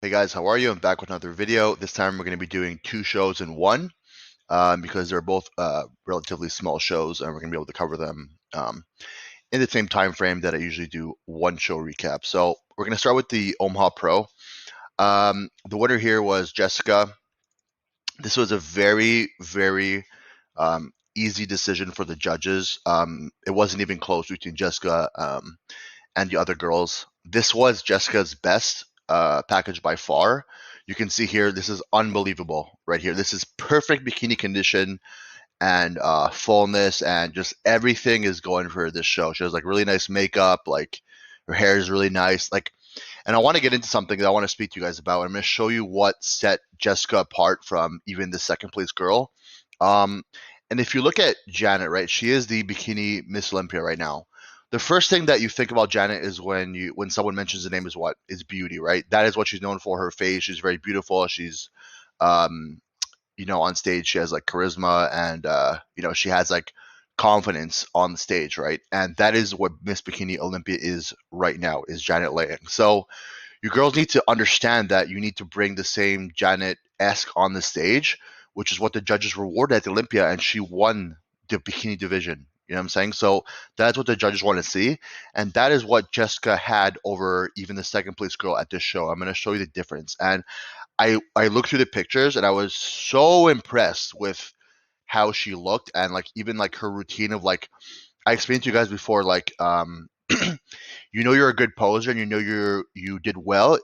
Hey guys, how are you? I'm back with another video. This time we're going to be doing two shows in one because they're both relatively small shows and we're going to be able to cover them in the same time frame that I usually do one show recap. So we're going to start with the Omaha Pro. The winner here was Jessica. This was a very easy decision for the judges. It wasn't even close between Jessica and the other girls. This was Jessica's best package by far. You can see here, this is unbelievable right here. This is perfect bikini condition and fullness, and just everything is going for this show. She has like really nice makeup, like her hair is really nice. And I want to get into something that I want to speak to you guys about. I'm going to show you what set Jessica apart from even the second place girl. Um, and if you look at Janet, right, she is the bikini Miss Olympia right now. The first thing that you think about Janet is when someone mentions the name is what is beauty, right? That is what she's known for. Her face, she's very beautiful. She's, um, on stage, she has like charisma and she has like confidence on the stage, right? And that is what Miss Bikini Olympia is right now, is Janet Lang. So you girls need to understand that you need to bring the same Janet-esque on the stage, which is what the judges rewarded at the Olympia, and she won the bikini division. You know what I'm saying? So that's what the judges want to see, and that is what Jessica had over even the second place girl at this show. I'm going to show you the difference. And I looked through the pictures, and I was so impressed with how she looked, and like even like her routine of like I explained to you guys before, like you're a good poser and you did well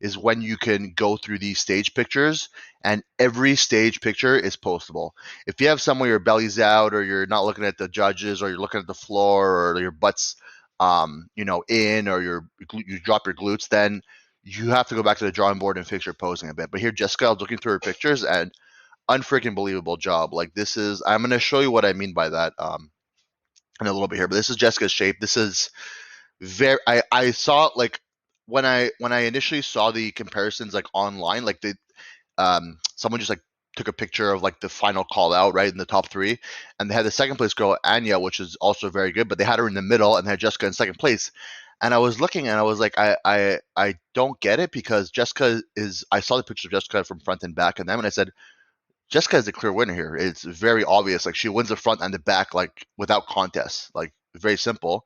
is when you can go through these stage pictures, and every stage picture is postable. If you have somewhere your belly's out, or you're not looking at the judges, or you're looking at the floor, or your butt's in, or you drop your glutes, then you have to go back to the drawing board and fix your posing a bit. But here Jessica, I was looking through her pictures, and unfreaking believable job. Like, this is, I'm going to show you what I mean by that in a little bit here, but this is Jessica's shape. This is very, I saw like when I initially saw the comparisons like online, like someone just like took a picture of like the final call out right in the top three, and they had the second place girl Anya, which is also very good, but they had her in the middle and they had Jessica in second place. And I was looking and I was like, I don't get it, because Jessica is, I saw the picture of Jessica from front and back and them, and I said Jessica is the clear winner here. It's very obvious. Like, she wins the front and the back, like without contest. Like, very simple.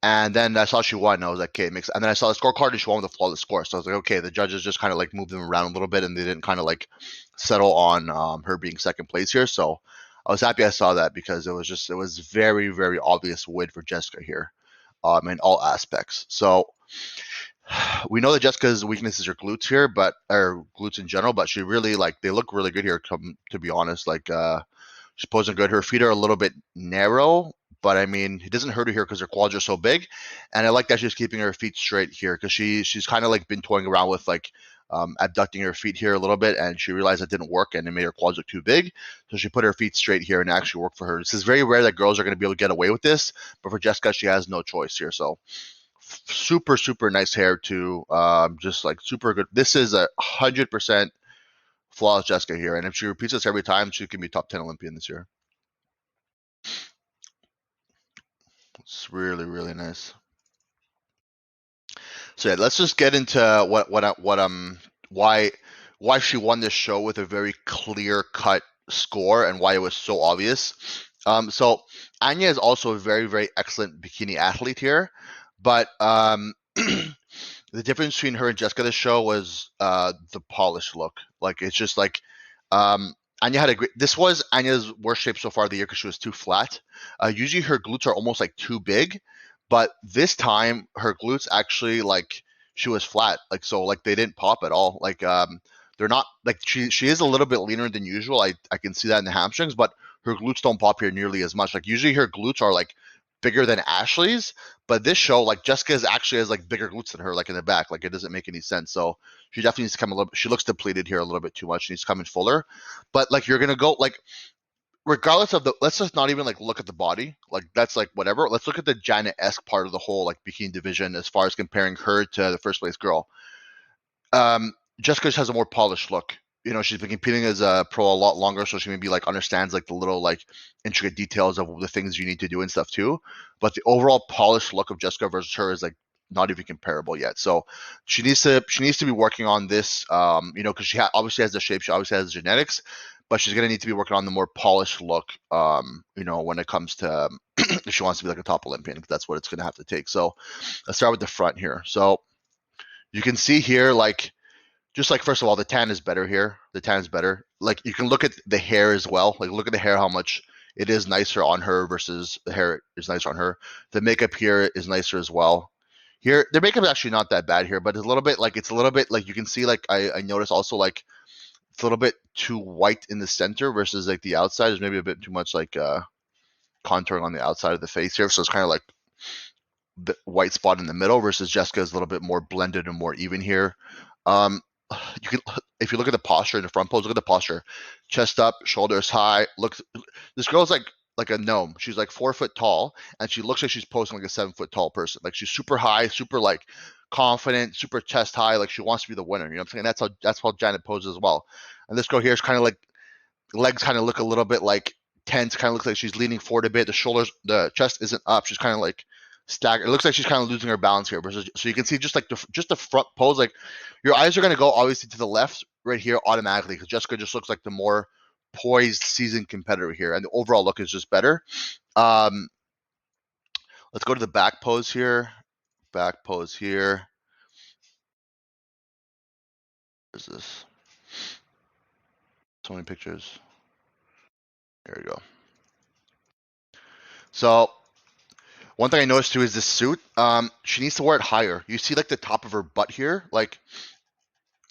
And then I saw she won. And I was like, okay, it makes. And then I saw the scorecard and she won with a flawless score. So I was like, okay, the judges just kind of like moved them around a little bit, and they didn't kind of like settle on her being second place here. So I was happy I saw that, because it was very obvious win for Jessica here, in all aspects. So we know that Jessica's weakness is her glutes here, but or glutes in general, but she really, like, they look really good here. To be honest, like she's posing good. Her feet are a little bit narrow, but I mean, it doesn't hurt her here because her quads are so big. And I like that she's keeping her feet straight here, because she's kind of like been toying around with like abducting her feet here a little bit, and she realized it didn't work and it made her quads look too big. So she put her feet straight here and it actually worked for her. This is very rare that girls are going to be able to get away with this, but for Jessica, she has no choice here. So super nice hair too. Just like super good. This is 100% flawless Jessica here, and if she repeats this every time, she can be top 10 Olympian this year. It's really nice. So yeah, let's just get into why she won this show with a very clear cut score, and why it was so obvious. So Anya is also a very excellent bikini athlete here, but the difference between her and Jessica this show was the polished look. Like, it's just like Anya had a great. This was Anya's worst shape so far of the year, because she was too flat. Usually her glutes are almost like too big, but this time her glutes actually, like, she was flat, like, so like they didn't pop at all. Like they're not like, she is a little bit leaner than usual. I can see that in the hamstrings, but her glutes don't pop here nearly as much. Like, usually her glutes are like bigger than Ashley's, but this show, like, Jessica's actually has like bigger glutes than her, like in the back. Like, it doesn't make any sense. So she definitely needs to come a little. She looks depleted here a little bit too much. She needs to come in fuller. But like, you're gonna go like, regardless of the, let's just not even like look at the body. Like, that's like whatever. Let's look at the Janet-esque part of the whole like bikini division, as far as comparing her to the first place girl. Jessica just has a more polished look. She's been competing as a pro a lot longer, so she maybe like understands like the little like intricate details of the things you need to do and stuff too. But the overall polished look of Jessica versus her is like not even comparable yet. So she needs to be working on this, because she obviously has the shape, she obviously has the genetics, but she's gonna need to be working on the more polished look, when it comes to if she wants to be like a top Olympian. That's what it's gonna have to take. So let's start with the front here. So you can see here, like, just like, first of all, the tan is better here. The tan is better. Like, you can look at the hair as well. Like, look at the hair, how much it is nicer on her versus the hair is nicer on her. The makeup here is nicer as well. Here, the makeup is actually not that bad here, but it's a little bit like you can see, like, I noticed also, like, it's a little bit too white in the center versus like the outside. There's maybe a bit too much like contouring on the outside of the face here. So it's kind of like the white spot in the middle versus Jessica is a little bit more blended and more even here. Um, you can, if you look at the posture in the front pose, look at the posture, chest up, shoulders high. Look, this girl's like a gnome. She's like 4 foot tall, and she looks like she's posing like a 7 foot tall person. Like, she's super high, super like confident, super chest high. Like, she wants to be the winner. You know what I'm saying? That's how Janet poses as well. And this girl here is kind of like, legs kind of look a little bit like tense. Kind of looks like she's leaning forward a bit. The shoulders, the chest isn't up. She's kind of like staggered. It looks like she's kind of losing her balance here. So you can see just like the front pose, like, your eyes are going to go obviously to the left right here automatically, because Jessica just looks like the more poised, seasoned competitor here, and the overall look is just better. Um, let's go to the back pose here. Back pose here. What is this? So many pictures. There we go. So one thing I noticed too is this suit. She needs to wear it higher. You see like the top of her butt here, like,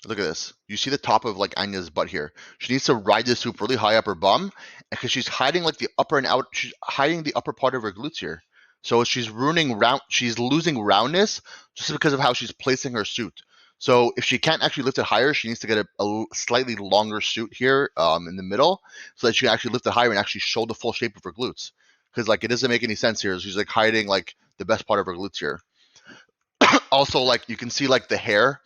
look at this. You see the top of like Anya's butt here. She needs to ride this hoop really high up her bum, because she's hiding like the upper and out. She's hiding the upper part of her glutes here. So she's ruining round. She's losing roundness just because of how she's placing her suit. So if she can't actually lift it higher, she needs to get a slightly longer suit here, in the middle, so that she can actually lift it higher and actually show the full shape of her glutes. Because like, it doesn't make any sense here. She's like hiding like the best part of her glutes here. Also, like, you can see like the hair.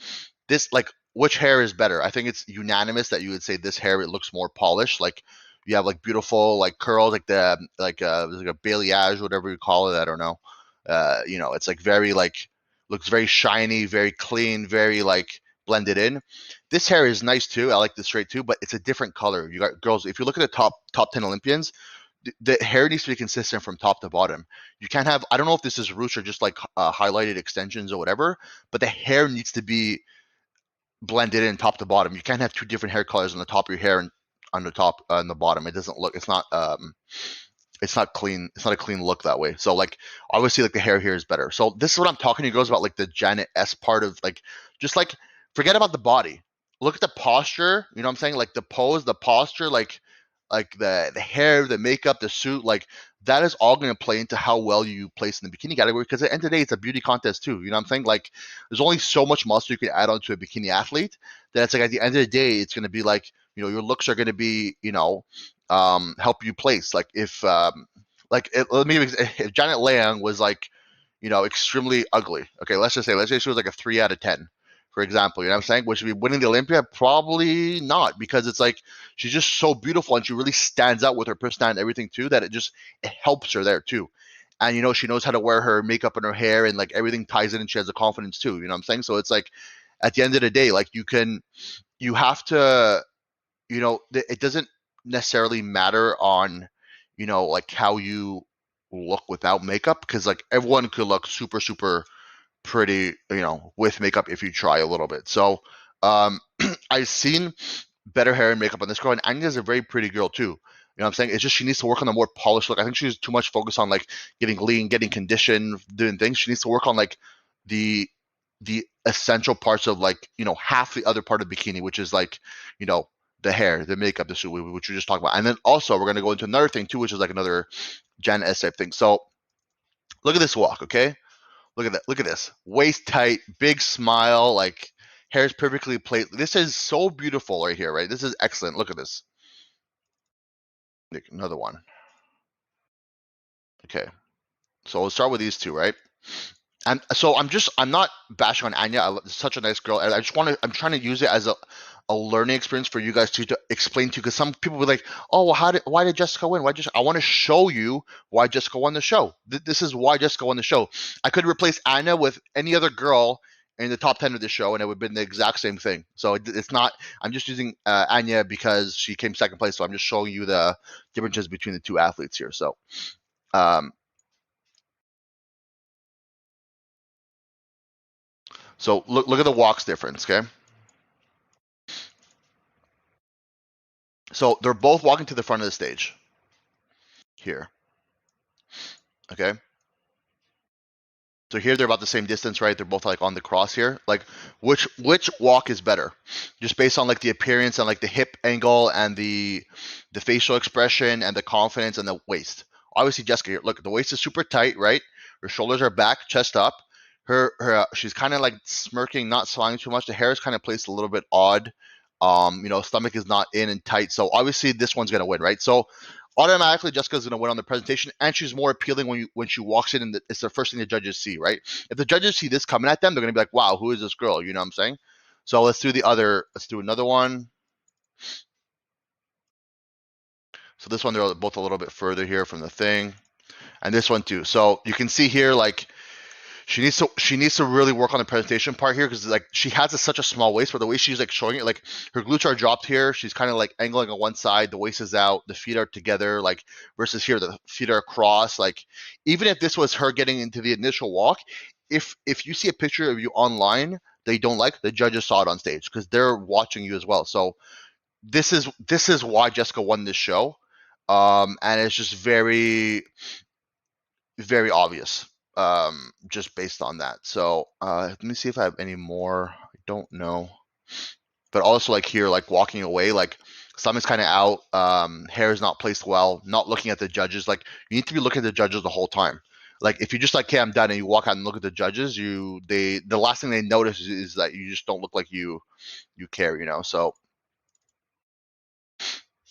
This, like, which hair is better? I think it's unanimous that you would say this hair, it looks more polished. Like, you have like beautiful like curls, like like a balayage, whatever you call it. I don't know. It's like very like, looks very shiny, very clean, very like blended in. This hair is nice too. I like the straight too, but it's a different color. You got girls. If you look at the top 10 Olympians, the hair needs to be consistent from top to bottom. You can't have, I don't know if this is roots or just like highlighted extensions or whatever, but the hair needs to be blended in top to bottom. You can't have two different hair colors on the top of your hair and on the top and the bottom. It doesn't look. It's not clean. It's not a clean look that way. So like, obviously, like, the hair here is better. So this is what I'm talking to you girls about, like the Janet S part of like, just like, forget about the body. Look at the posture. You know what I'm saying? Like the pose, the posture, like the hair, the makeup, the suit, like, that is all going to play into how well you place in the bikini category. Because at the end of the day, it's a beauty contest too. You know what I'm saying? Like, there's only so much muscle you can add onto a bikini athlete. That it's like, at the end of the day, it's going to be like, your looks are going to be, help you place. Like, let me, if Janet Lang was like, extremely ugly. Okay, let's say she was like a 3 out of 10, for example. You know what I'm saying? Would she be winning the Olympia? Probably not, because it's like, she's just so beautiful and she really stands out with her personality and everything too, that it helps her there too. And she knows how to wear her makeup and her hair, and like everything ties in, and she has the confidence too. You know what I'm saying? So it's like, at the end of the day, like, you have to, it doesn't necessarily matter on, like, how you look without makeup, because like, everyone could look super, super pretty, with makeup if you try a little bit. So, I've seen better hair and makeup on this girl, and Anya's a very pretty girl too. You know what I'm saying? It's just she needs to work on a more polished look. I think she's too much focused on like getting lean, getting conditioned, doing things. She needs to work on like the the essential parts of like, half the other part of bikini, which is like, you know the hair, the makeup, the suit, which we just talked about. And then also we're gonna go into another thing too, which is like another Jan S type thing. So look at this walk, okay? Look at that. Look at this. Waist tight, big smile, like, hair's perfectly played. This is so beautiful right here, right? This is excellent. Look at this. Another one. Okay. So we'll start with these two, right? And so I'm not bashing on Anya. Such a nice girl. And I'm trying to use it as a learning experience for you guys to explain to, because some people will be like, oh, well, why did Jessica win? I want to show you why Jessica won the show. This is why Jessica won the show. I could replace Anya with any other girl in the top 10 of the show, and it would have been the exact same thing. So it's not, I'm just using Anya because she came second place. So I'm just showing you the differences between the two athletes here. So, um, look at the walks difference, okay? So they're both walking to the front of the stage here, okay? So here they're about the same distance, right? They're both like on the cross here. Like which walk is better? Just based on like the appearance and like the hip angle and the facial expression and the confidence and the waist. Obviously Jessica here, look, the waist is super tight, right? Her shoulders are back, chest up. Her she's kind of like smirking, not smiling too much. The hair is kind of placed a little bit odd. Stomach is not in and tight. So obviously this one's gonna win, right? So automatically Jessica's going to win on the presentation, and she's more appealing when she walks in, and it's the first thing the judges see, right? If the judges see this coming at them, they're going to be like, "Wow, who is this girl?" You know what I'm saying? So let's do another one. So this one, they're both a little bit further here from the thing, and this one too. So you can see here, like she needs to really work on the presentation part here, because like she has such a small waist, but the way she's like showing it, like her glutes are dropped here, she's kind of like angling on one side, the waist is out, the feet are together, like versus here the feet are across. Like even if this was her getting into the initial walk, if you see a picture of you online they don't like, the judges saw it on stage because they're watching you as well. So this is why Jessica won this show, and it's just very very obvious, just based on that. So let me see if I have any more. I don't know, but also like here, like walking away, like stomach's kind of out, hair is not placed well, not looking at the judges. Like you need to be looking at the judges the whole time. Like if you just like, okay, I'm done, and you walk out and look at the judges, the last thing they notice is that you just don't look like you care, So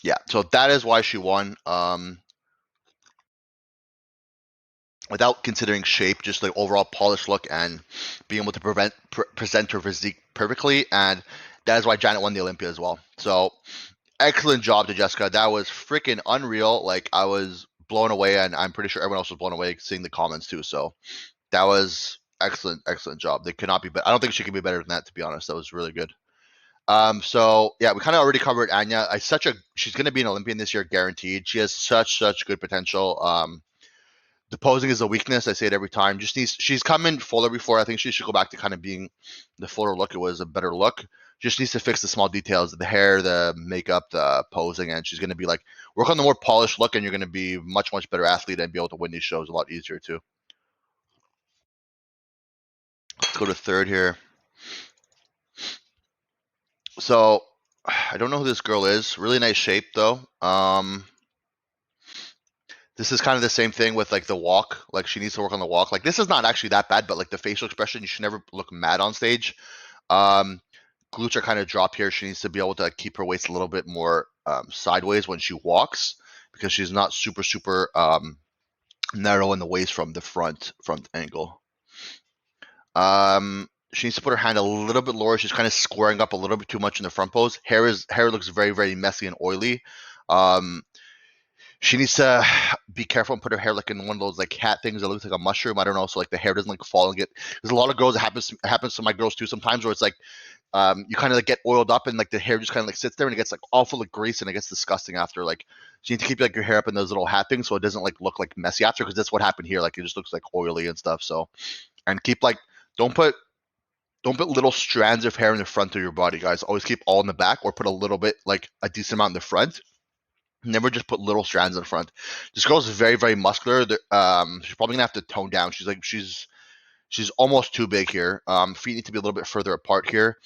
yeah, so that is why she won. Without considering shape, just like overall polished look and being able to present her physique perfectly, and that is why Janet won the Olympia as well. So excellent job to Jessica. That was freaking unreal. Like I was blown away, and I'm pretty sure everyone else was blown away seeing the comments too. So that was excellent job. They could not be better. I don't think she could be better than that, to be honest. That was really good. So yeah, we kind of already covered Anya. She's going to be an Olympian this year, guaranteed. She has such good potential. The posing is a weakness. I say it every time. She's come in fuller before. I think she should go back to kind of being the fuller look. It was a better look. Just needs to fix the small details, the hair, the makeup, the posing, and she's going to be like work on the more polished look, and you're going to be much better athlete and be able to win these shows a lot easier too. Let's go to third here. So I don't know who this girl is. Really nice shape though. This is kind of the same thing with like the walk. Like she needs to work on the walk. Like this is not actually that bad, but like the facial expression, you should never look mad on stage. Um, Glutes are kind of dropped here. She needs to be able to keep her waist a little bit more sideways when she walks, because she's not super narrow in the waist from the front angle. She needs to put her hand a little bit lower. She's kind of squaring up a little bit too much in the front pose. Hair looks very messy and oily. Um, she needs to be careful and put her hair like in one of those like hat things that looks like a mushroom. I don't know, so like the hair doesn't like fall and get. There's a lot of girls. It happens to my girls too sometimes, where it's like you kind of like get oiled up and like the hair just kind of like sits there and it gets like all full of grease and it gets disgusting after. Like so you need to keep like your hair up in those little hat things so it doesn't like look like messy after, because that's what happened here. Like it just looks like oily and stuff. So and keep like don't put little strands of hair in the front of your body, guys. Always keep all in the back, or put a little bit, like a decent amount in the front. Never just put little strands in front. This girl's very muscular. She's probably gonna have to tone down. She's almost too big here. Feet need to be a little bit further apart here.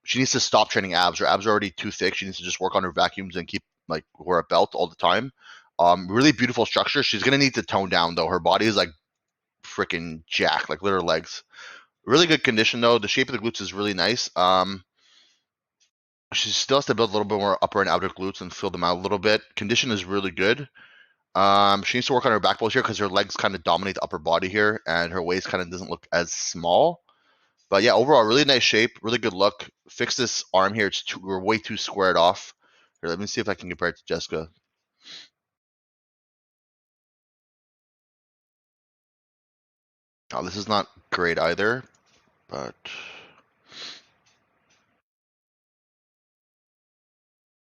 She needs to stop training abs. Her abs are already too thick. She needs to just work on her vacuums and keep like wear a belt all the time. Really beautiful structure. She's gonna need to tone down though. Her body is like freaking jacked, like literal legs. Really good condition though. The shape of the glutes is really nice. She still has to build a little bit more upper and outer glutes and fill them out a little bit. Condition is really good. She needs to work on her back pose here because her legs kind of dominate the upper body here, and her waist kind of doesn't look as small. But yeah, overall, really nice shape, really good look, fix this arm here. We're way too squared off. Here, let me see if I can compare it to Jessica. Oh, this is not great either, but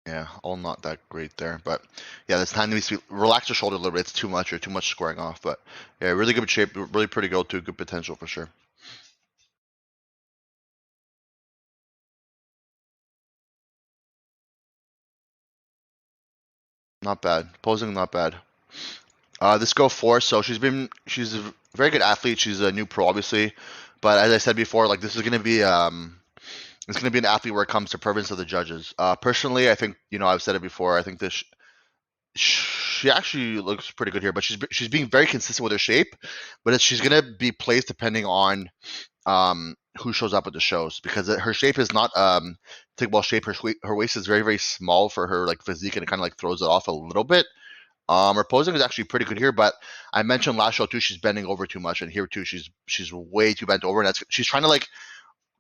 yeah, all not that great there. But yeah, this time needs to be, relax your shoulder a little bit. It's too much or too much squaring off. But yeah, really good shape, really pretty go to, good potential for sure. Not bad. Posing, not bad. This girl Force, so she's a very good athlete. She's a new pro, obviously, but as I said before, like this is gonna be it's gonna be an athlete where it comes to preference of the judges. Personally, I think I've said it before. I think this she actually looks pretty good here, but she's being very consistent with her shape, but she's gonna be placed depending on who shows up at the shows because her shape is not typical shape. Her waist is very very small for her like physique, and it kind of like throws it off a little bit. Her posing is actually pretty good here, but I mentioned last show too, she's bending over too much, and here too, she's way too bent over, and she's trying to like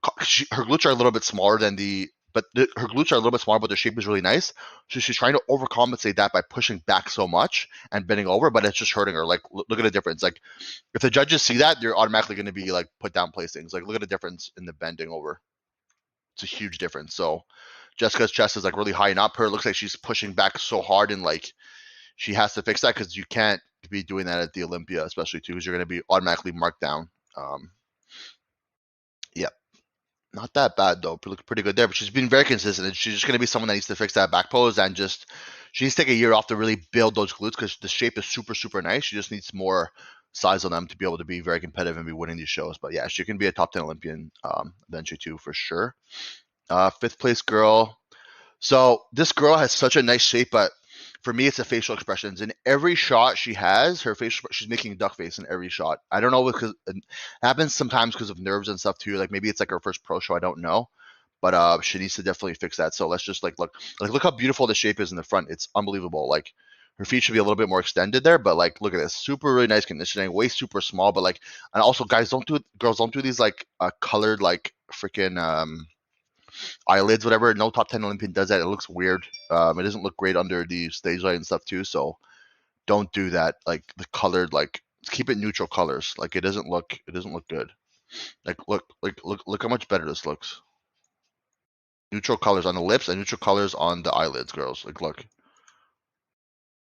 her glutes are a little bit smaller than her glutes are a little bit smaller, but the shape is really nice. So she's trying to overcompensate that by pushing back so much and bending over, but it's just hurting her. Like, look at the difference. Like, if the judges see that, they're automatically going to be like put down placings. Like, look at the difference in the bending over. It's a huge difference. So Jessica's chest is like really high and up. Her looks like she's pushing back so hard, and like she has to fix that because you can't be doing that at the Olympia, especially too, because you're going to be automatically marked down. Yeah, not that bad though. Look pretty good there, but she's been very consistent. And she's just going to be someone that needs to fix that back pose and just she needs to take a year off to really build those glutes because the shape is super super nice. She just needs more size on them to be able to be very competitive and be winning these shows. But yeah, she can be a top 10 Olympian eventually too for sure. Fifth place girl. So this girl has such a nice shape, but for me, it's the facial expressions. In every shot she has, her facial she's making a duck face in every shot. I don't know because it happens sometimes because of nerves and stuff too. Like maybe it's like her first pro show. I don't know, but she needs to definitely fix that. So let's just look how beautiful the shape is in the front. It's unbelievable. Like her feet should be a little bit more extended there, but like look at this, super really nice conditioning, waist super small, but like and also guys girls don't do these like colored like freaking eyelids, whatever. No top 10 Olympian does that. It looks weird. It doesn't look great under the stage light and stuff too. So don't do that. Like the colored, like keep it neutral colors. Like it doesn't look good. Like look how much better this looks. Neutral colors on the lips and neutral colors on the eyelids, girls. Like look,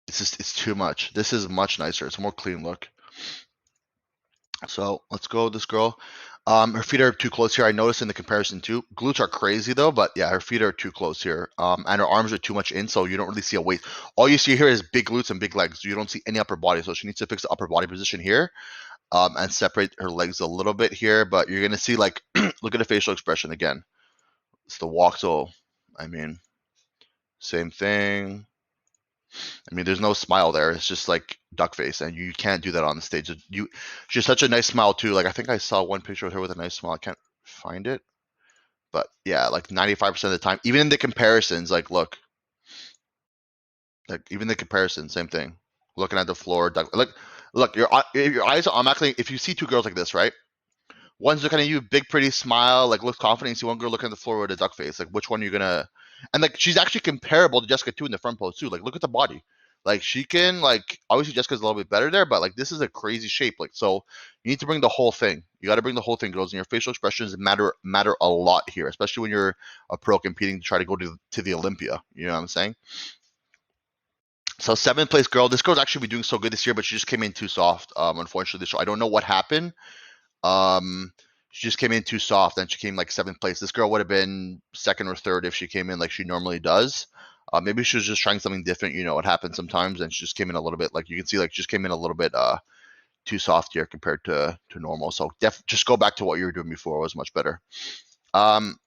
it's too much. This is much nicer. It's a more clean look. So let's go with this girl. Her feet are too close here. I noticed in the comparison too. Glutes are crazy though, but yeah, her feet are too close here. And her arms are too much in, so you don't really see a waist. All you see here is big glutes and big legs. You don't see any upper body, so she needs to fix the upper body position here. And separate her legs a little bit here. But you're gonna see like, look at the facial expression again. It's the walk. So, I mean, same thing. I mean, there's no smile there. It's just like duck face, and you can't do that on the stage. She's such a nice smile too. Like I think I saw one picture of her with a nice smile. I can't find it, but yeah, like 95% of the time, even in the comparisons, like like even the comparison, same thing. Looking at the floor, duck, look, your eyes are automatically. If you see two girls like this, right? One's looking at you, big pretty smile, like looks confident. You see one girl looking at the floor with a duck face. Like which one are you gonna? And like she's actually comparable to Jessica too in the front pose too. Like look at the body. Like she can like obviously Jessica's a little bit better there, but like this is a crazy shape. Like so you need to bring the whole thing. You got to bring the whole thing, girls. And your facial expressions matter a lot here, especially when you're a pro competing to try to go to the Olympia. You know what I'm saying? So seventh place girl. This girl's actually been doing so good this year, but she just came in too soft. Unfortunately, so I don't know what happened. Um, she just came in too soft, and she came like seventh place. This girl would have been second or third if she came in like she normally does. Maybe she was just trying something different. You know, it happens sometimes, and she just came in a little bit like you can see, like just came in a little bit too soft here compared to normal. So just go back to what you were doing before. It was much better. Um,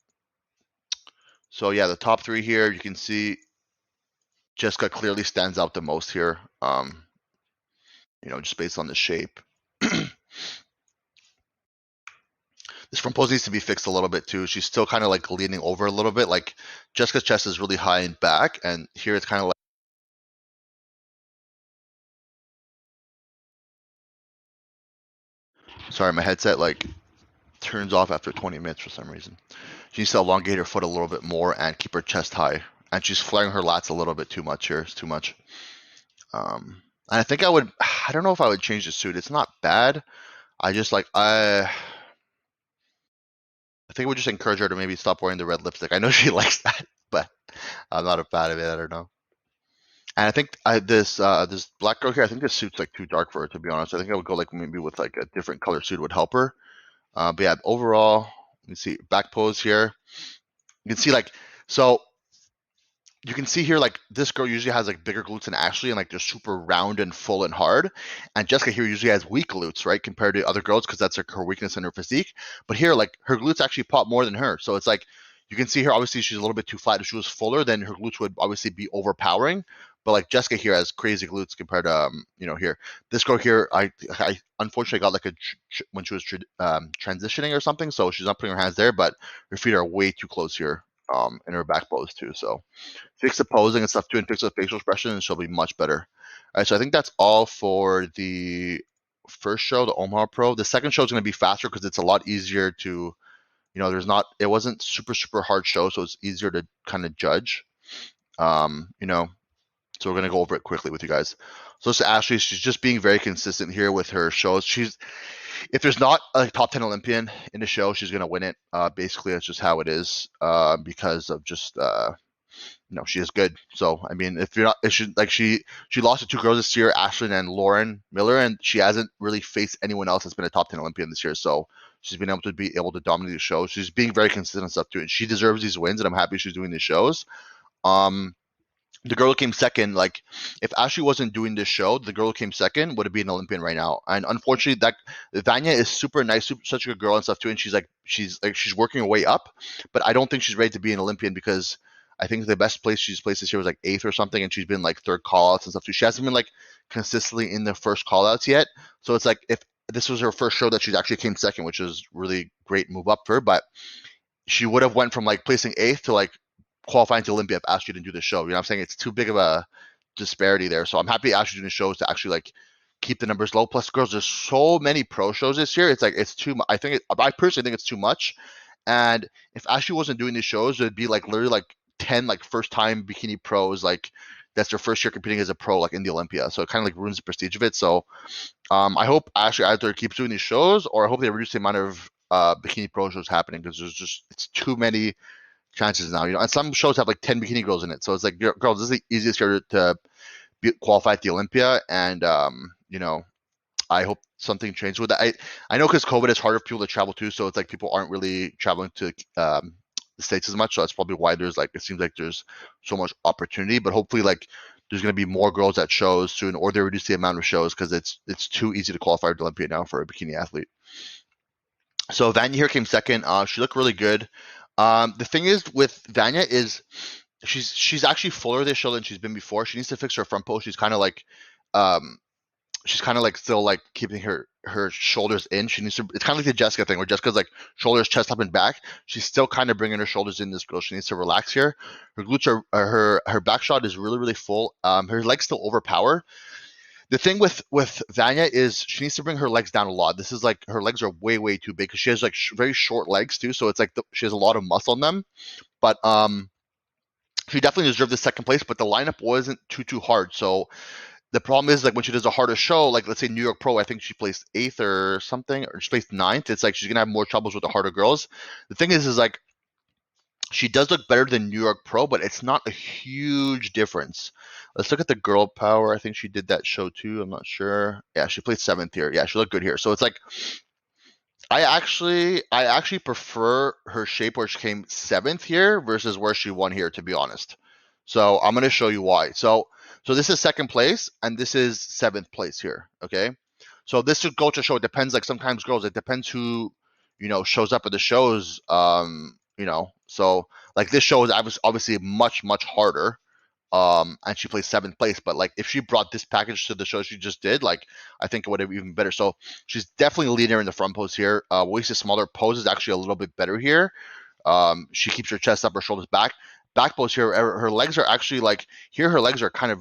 so yeah, the top three here you can see Jessica clearly stands out the most here. Just based on the shape. This front pose needs to be fixed a little bit too. She's still kind of like leaning over a little bit. Like Jessica's chest is really high and back, and here it's kind of like. Sorry, my headset like turns off after 20 minutes for some reason. She needs to elongate her foot a little bit more and keep her chest high. And she's flaring her lats a little bit too much here. It's too much. And I think I don't know if I would change the suit. It's not bad. I just like, I think I would just encourage her to maybe stop wearing the red lipstick. I know she likes that, but I'm not a fan of it. I don't know. And I think this black girl here, I think this suit's like too dark for her, to be honest. I think I would go like maybe with like a different color suit would help her. But yeah, overall, let me see back pose here. You can see like so you can see here like this girl usually has like bigger glutes than Ashley and like they're super round and full and hard. And Jessica here usually has weak glutes, right? Compared to other girls because that's like her weakness in her physique. But here, like her glutes actually pop more than her. So it's like you can see here, obviously she's a little bit too flat. If she was fuller, then her glutes would obviously be overpowering. But like Jessica here has crazy glutes compared to here. This girl here, I unfortunately got like when she was transitioning or something, so she's not putting her hands there, but her feet are way too close here in her back pose too. So fix the posing and stuff too, and fix the facial expression, and she'll be much better. All right, so I think that's all for the first show, the Omaha Pro. The second show is going to be faster because it's a lot easier to, it wasn't super hard show, so it's easier to kind of judge. So we're going to go over it quickly with you guys. So this is Ashley. She's just being very consistent here with her shows. If there's not a top 10 Olympian in the show, she's going to win it. Basically, that's just how it is because of just she is good. So I mean, if you're not, she lost to two girls this year, Ashlyn and Lauren Miller, and she hasn't really faced anyone else that's been a top 10 Olympian this year. So she's been able to dominate the show. She's being very consistent and stuff too, and she deserves these wins, and I'm happy she's doing these shows. The girl who came second, like if Ashley wasn't doing this show, the girl who came second would have been an Olympian right now. And unfortunately, that Vanya is super nice, such a good girl and stuff too. And she's working her way up, but I don't think she's ready to be an Olympian because I think the best place she's placed this year was like eighth or something, and she's been like third callouts and stuff too. She hasn't been like consistently in the first callouts yet. So it's like if this was her first show that she actually came second, which is really great move up for her, but she would have went from like placing eighth to like qualifying to Olympia if Ashley didn't do the show. You know what I'm saying? It's too big of a disparity there. So I'm happy Ashley doing the shows to actually like keep the numbers low. Plus, girls, there's so many pro shows this year. It's like it's too much. I personally think it's too much. And if Ashley wasn't doing these shows, it'd be like literally like 10 like first time bikini pros like that's their first year competing as a pro like in the Olympia. So it kind of like ruins the prestige of it. So I hope Ashley either keeps doing these shows or I hope they reduce the amount of bikini pro shows happening because it's too many chances now. And some shows have like 10 bikini girls in it. So it's like, girls, this is the easiest year to qualify at the Olympia. And, I hope something changes with that. I know because COVID is harder for people to travel to. So it's like people aren't really traveling to the States as much. So that's probably why it seems like there's so much opportunity. But hopefully, like, there's going to be more girls at shows soon, or they reduce the amount of shows because it's too easy to qualify for the Olympia now for a bikini athlete. So Vanya here came second. She looked really good. The thing is with Vanya is she's actually fuller this show than she's been before. She needs to fix her front pose. She's kind of like still like keeping her shoulders in. She needs to. It's kind of like the Jessica thing where Jessica's like shoulders, chest up, and back. She's still kind of bringing her shoulders in. This girl, she needs to relax here. Her glutes her back shot is really full. Her legs still overpower. The thing with Vanya is she needs to bring her legs down a lot. This is like her legs are way too big because she has like very short legs too. So it's like she has a lot of muscle on them. But she definitely deserved the second place. But the lineup wasn't too hard. So the problem is like when she does a harder show, like let's say New York Pro, I think she placed eighth or something, or she placed ninth. It's like she's gonna have more troubles with the harder girls. The thing is like she does look better than New York Pro, but it's not a huge difference. Let's look at the girl power. I think she did that show too. I'm not sure. Yeah, she played seventh here. Yeah, she looked good here. So it's like I actually prefer her shape where she came seventh here versus where she won here, to be honest. So I'm gonna show you why. So this is second place and this is seventh place here. Okay. So this should go to show it depends. Like sometimes girls, it depends who shows up at the shows. So like this show is obviously much harder. And she placed seventh place. But like if she brought this package to the show she just did, like I think it would have been even better. So she's definitely leading in the front pose here. Waist is smaller, pose is actually a little bit better here. She keeps her chest up, her shoulders back. Back pose here, her legs are actually like here. Her legs are kind of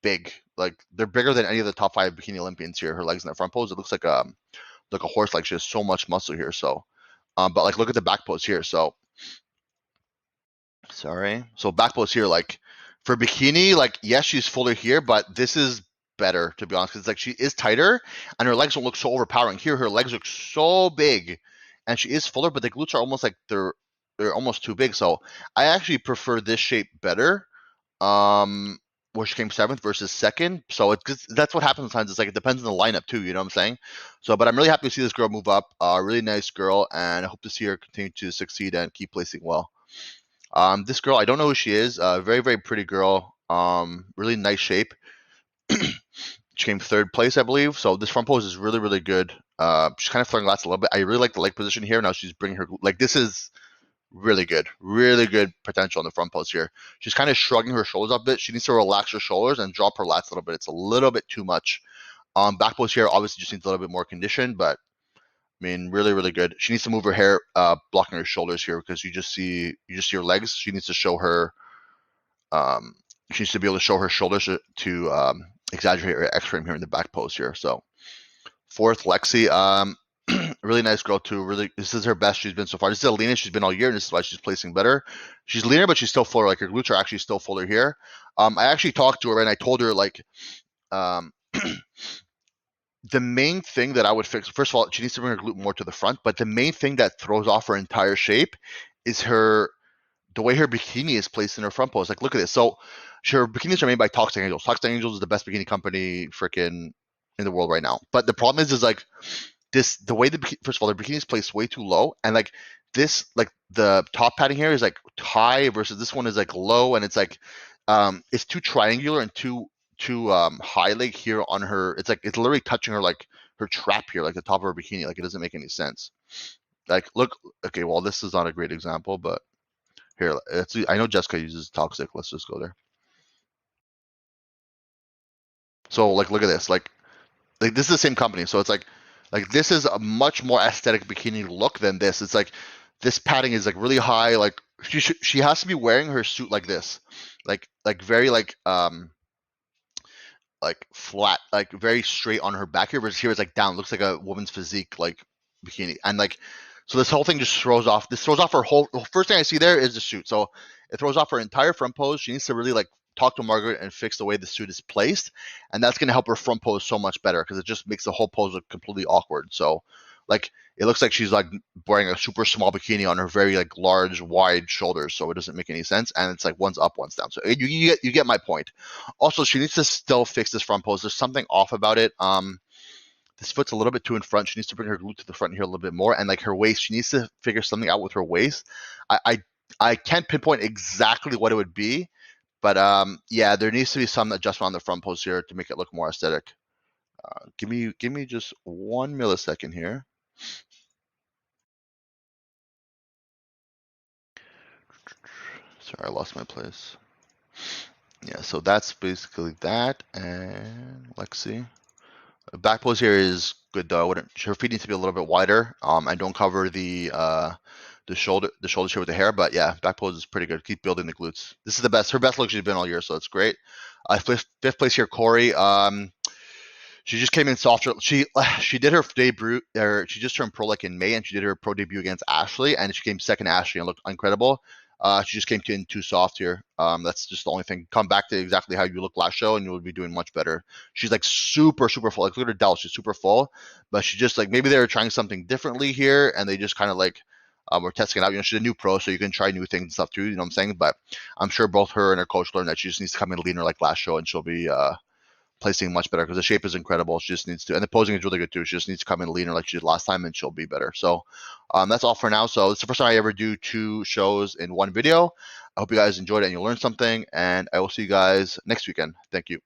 big, like they're bigger than any of the top 5 bikini Olympians here. Her legs in the front pose, it looks like a horse. Like she has so much muscle here. So But like, look at the back pose here. So sorry. So back pose here, like for Bikini, like yes, she's fuller here, but this is better to be honest, because it's like she is tighter and her legs don't look so overpowering. Here, her legs look so big, and she is fuller, but the glutes are almost like they're almost too big. So I actually prefer this shape better. Um, where she came seventh versus second. So it's just, that's what happens sometimes. It's like it depends on the lineup too. You know what I'm saying? So, but I'm really happy to see this girl move up. Really nice girl, and I hope to see her continue to succeed and keep placing well. This girl, I don't know who she is. Very, very pretty girl. Really nice shape. She came third place, I believe. So this front pose is really, really good. She's kind of throwing lats a little bit. I really like the leg position here. Now she's bringing her like this is really good potential in the front pose here. She's kind of shrugging her shoulders up a bit. She needs to relax her shoulders and drop her lats a little bit. It's a little bit too much. Back pose here obviously just needs a little bit more condition, but I mean, really, really good. She needs to move her hair, blocking her shoulders here because you just see her legs. She needs to show her um, she needs to be able to show her shoulders to exaggerate her X frame here in the back pose here. So fourth, Lexi, really nice girl too. Really, this is her best she's been so far. This is the leanest she's been all year, and this is why she's placing better. She's leaner, but she's still fuller. Like her glutes are actually still fuller here. I actually talked to her and I told her like um, the main thing that I would fix. First of all, she needs to bring her glute more to the front, but the main thing that throws off her entire shape is the way her bikini is placed in her front pose. Like, look at this. So, her bikinis are made by Toxic Angels. Toxic Angels is the best bikini company freaking in the world right now. But the problem is like this: the way first of all, their bikini is placed way too low, and like this, like the top padding here is like high versus this one is like low, and it's too triangular and too high leg here on her. It's like it's literally touching her like her trap here, like the top of her bikini. Like it doesn't make any sense. Like look, okay, well this is not a great example, but here, I know Jessica uses Toxic. Let's just go there. So like, look at this. Like this is the same company. So it's like this is a much more aesthetic bikini look than this. It's like this padding is like really high. Like she has to be wearing her suit like this, like very like flat, like very straight on her back here. Versus here it's like down. It looks like a woman's physique like bikini, and like so this whole thing just throws off. This throws off her whole. The first thing I see there is the suit. So it throws off her entire front pose. She needs to really like talk to Margaret and fix the way the suit is placed, and that's going to help her front pose so much better because it just makes the whole pose look completely awkward. So like it looks like she's like wearing a super small bikini on her very like large wide shoulders, so it doesn't make any sense, and it's like one's up one's down. So you get my point. Also, she needs to still fix this front pose. There's something off about it. This foot's a little bit too in front. She needs to bring her glute to the front here a little bit more, and like her waist, she needs to figure something out with her waist. I can't pinpoint exactly what it would be, but yeah, there needs to be some adjustment on the front pose here to make it look more aesthetic. Give me just 1 millisecond here. Sorry, I lost my place. Yeah, so that's basically that, and let's see. Back pose here is good though. I wouldn't. Her feet need to be a little bit wider. I don't cover the shoulder here with the hair, but yeah, back pose is pretty good. Keep building the glutes. This is the best. Her best look she's been all year, so it's great. Fifth place here, Corey. She just came in softer. She did her debut, or she just turned pro like in May, and she did her pro debut against Ashley, and she came second Ashley and looked incredible. She just came in too soft here. That's just the only thing. Come back to exactly how you looked last show, and you will be doing much better. She's like super full. Like look at her delt, she's super full, but she just like maybe they were trying something differently here, and they just kind of like were testing it out. You know, she's a new pro, so you can try new things and stuff too. You know what I'm saying? But I'm sure both her and her coach learned that she just needs to come in leaner like last show, and she'll be placing much better because the shape is incredible. She just needs to, and the posing is really good too. She just needs to come in leaner like she did last time, and she'll be better. So that's all for now. So it's the first time I ever do 2 shows in one video. I hope you guys enjoyed it and you learned something, and I will see you guys next weekend. Thank you.